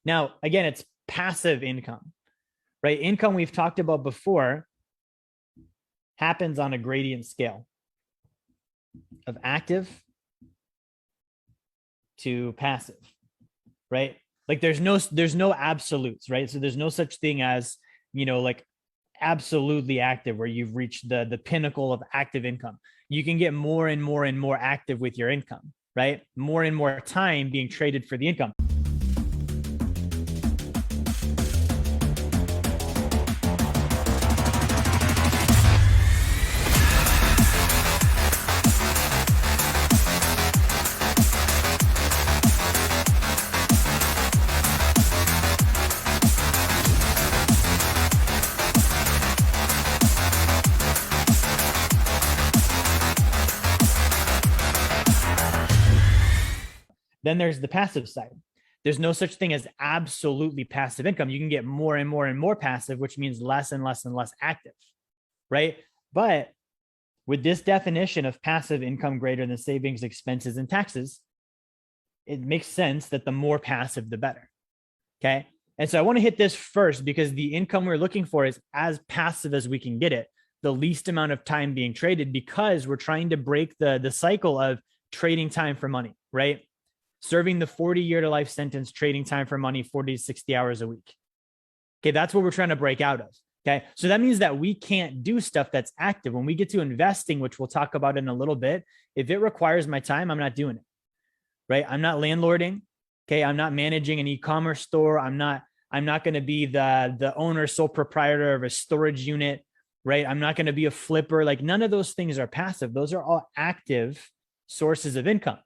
Now, again, it's passive income, right? Income we've talked about before happens on a gradient scale of active to passive, right? Like there's no absolutes, right? So there's no such thing as, like absolutely active where you've reached the pinnacle of active income. You can get more and more and more active with your income, right? More and more time being traded for the income. Then there's the passive side. There's no such thing as absolutely passive income. You can get more and more and more passive, which means less and less and less active, right? But with this definition of passive income greater than savings, expenses, and taxes, it makes sense that the more passive, the better, okay? And so I want to hit this first because the income we're looking for is as passive as we can get it, the least amount of time being traded, because we're trying to break the cycle of trading time for money, right? Serving the 40-year to life sentence, trading time for money, 40 to 60 hours a week. Okay, that's what we're trying to break out of. Okay, so that means that we can't do stuff that's active. When we get to investing, which we'll talk about in a little bit, if it requires my time, I'm not doing it, right? I'm not landlording. Okay, I'm not managing an e-commerce store. I'm not going to be the owner, sole proprietor of a storage unit, right? I'm not going to be a flipper. Like none of those things are passive. Those are all active sources of income.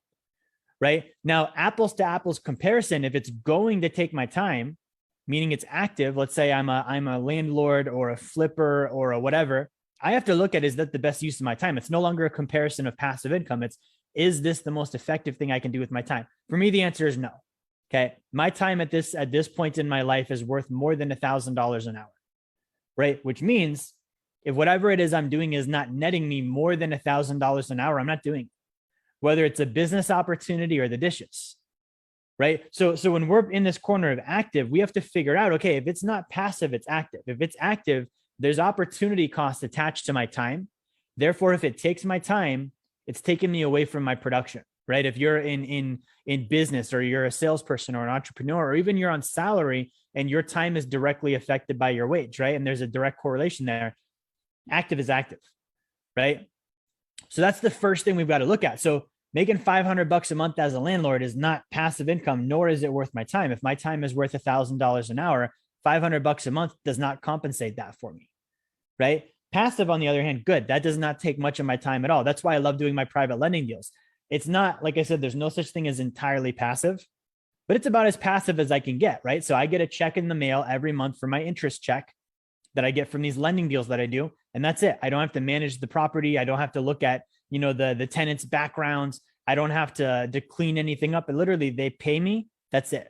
Right now, apples to apples comparison, if it's going to take my time, meaning it's active, let's say I'm a landlord or a flipper or a whatever, I have to look at, is that the best use of my time? It's no longer a comparison of passive income. Is this the most effective thing I can do with my time? For me, the answer is no. Okay. My time at this point in my life is worth more than $1,000 an hour, right? Which means if whatever it is I'm doing is not netting me more than $1,000 an hour, I'm not doing it. Whether it's a business opportunity or the dishes, right? So when we're in this corner of active, we have to figure out, okay, if it's not passive, it's active. If it's active, there's opportunity costs attached to my time. Therefore, if it takes my time, it's taking me away from my production, right? If you're in business, or you're a salesperson or an entrepreneur, or even you're on salary and your time is directly affected by your wage, right? And there's a direct correlation there. Active is active, right? So that's the first thing we've got to look at. So making $500 a month as a landlord is not passive income, nor is it worth my time. If my time is worth $1,000 an hour, $500 a month does not compensate that for me, right? Passive, on the other hand, good. That does not take much of my time at all. That's why I love doing my private lending deals. It's not, like I said, there's no such thing as entirely passive, but it's about as passive as I can get, right? So I get a check in the mail every month for my interest check that I get from these lending deals that I do. And that's it. I don't have to manage the property. I don't have to look at, the tenants' backgrounds. I don't have to clean anything up. And literally they pay me. That's it.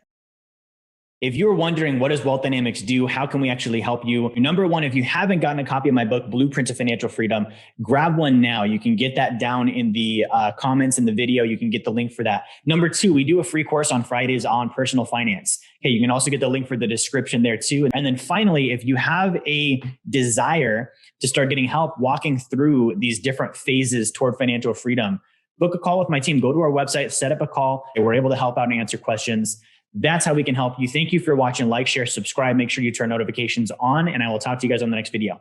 If you're wondering, what does Wealth Dynamics do? How can we actually help you? Number one, if you haven't gotten a copy of my book, Blueprint to Financial Freedom, grab one now. You can get that down in the comments in the video. You can get the link for that. Number two, we do a free course on Fridays on personal finance. Okay, you can also get the link for the description there too. And then finally, if you have a desire to start getting help walking through these different phases toward financial freedom, book a call with my team. Go to our website, set up a call. We're able to help out and answer questions. That's how we can help you. Thank you for watching. Like, share, subscribe. Make sure you turn notifications on, and I will talk to you guys on the next video.